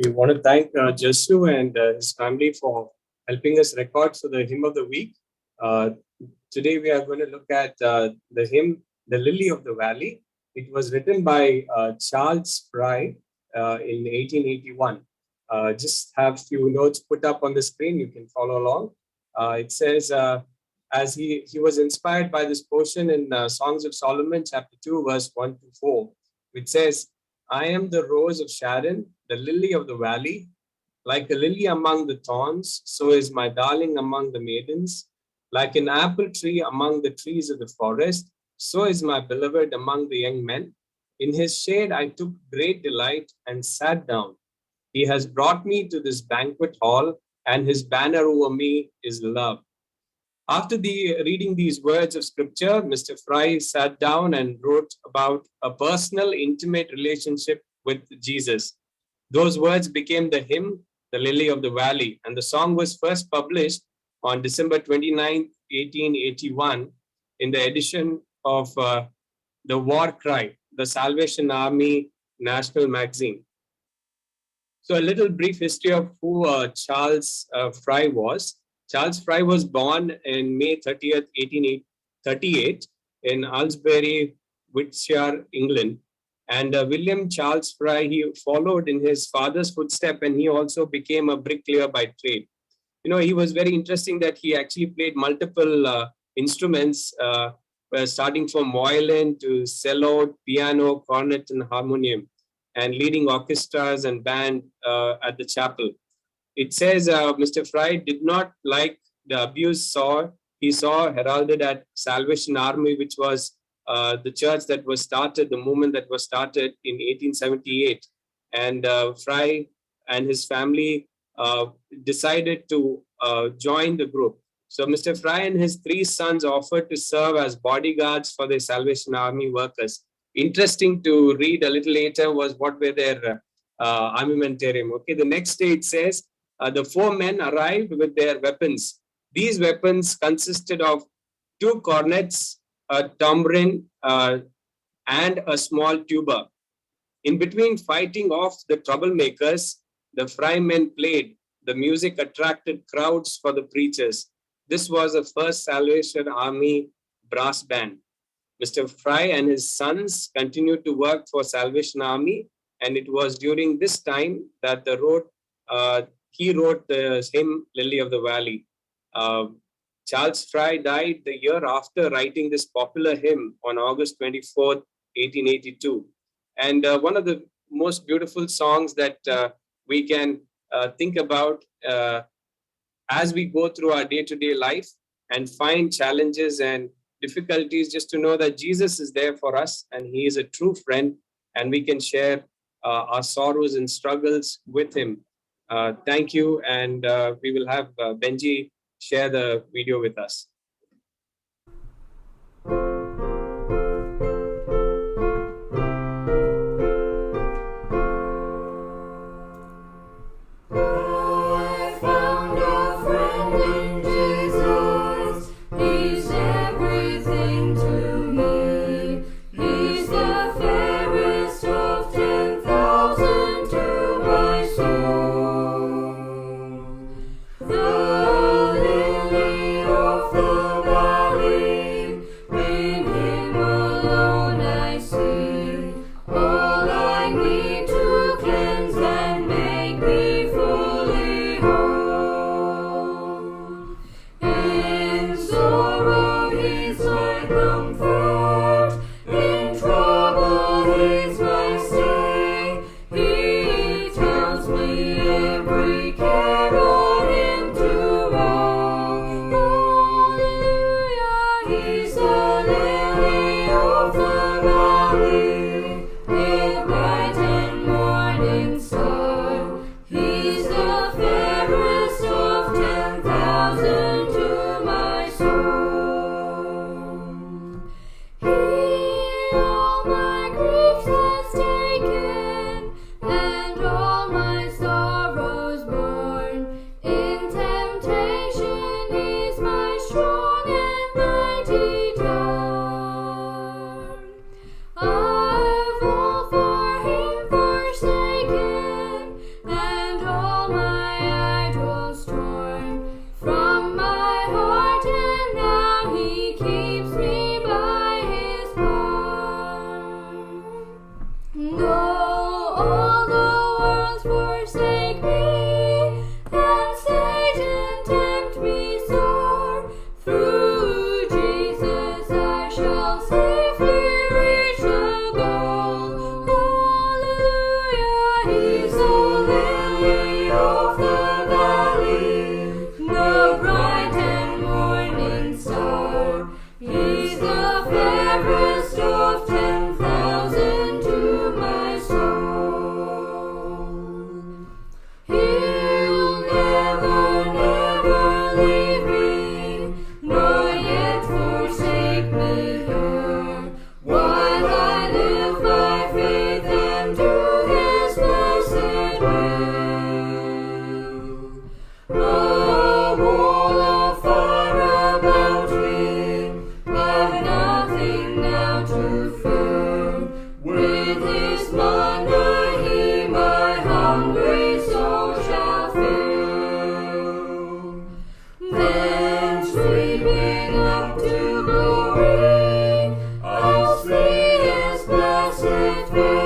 We want to thank Jesu and his family for helping us record for the hymn of the week. Uh, Today we are going to look at the hymn, The Lily of the Valley. It was written by Charles Fry in 1881. Just have a few notes put up on the screen. You can follow along. It says, as he was inspired by this portion in Songs of Solomon, chapter 2, verse 1 to 4, which says, I am the rose of Sharon, the lily of the valley. Like a lily among the thorns, so is my darling among the maidens. Like an apple tree among the trees of the forest, so is my beloved among the young men. In his shade I took great delight and sat down. He has brought me to this banquet hall, and his banner over me is love. After reading these words of scripture, Mr. Fry sat down and wrote about a personal, intimate relationship with Jesus. Those words became the hymn, The Lily of the Valley, and the song was first published on December 29, 1881, in the edition of The War Cry, the Salvation Army National Magazine. So a little brief history of who Charles Fry was. Charles Fry was born in May 30th, 1838 in Aylesbury, Wiltshire, England. And William Charles Fry, he followed in his father's footstep, and he also became a bricklayer by trade. You know, he was very interesting that he actually played multiple instruments, starting from violin to cello, piano, cornet, and harmonium, and leading orchestras and band at the chapel. It says Mr. Fry did not like the abuse he saw heralded at Salvation Army, which was the church that was started, the movement that was started in 1878. And Fry and his family decided to join the group. So Mr. Fry and his three sons offered to serve as bodyguards for the Salvation Army workers. Interesting to read a little later was what were their armamentarium. Okay, the next day it says, the four men arrived with their weapons. These weapons consisted of two cornets, a tambourine, and a small tuba. In between fighting off the troublemakers, the Fry men played. The music attracted crowds for the preachers. This was the first Salvation Army brass band. Mr. Fry and his sons continued to work for Salvation Army, and it was during this time that he wrote the hymn Lily of the Valley. Charles Fry died the year after writing this popular hymn on August 24th, 1882. And one of the most beautiful songs that we can think about as we go through our day-to-day life and find challenges and difficulties, just to know that Jesus is there for us and he is a true friend, and we can share our sorrows and struggles with him. Thank you, and we will have Benji share the video with us. The lily of the with her.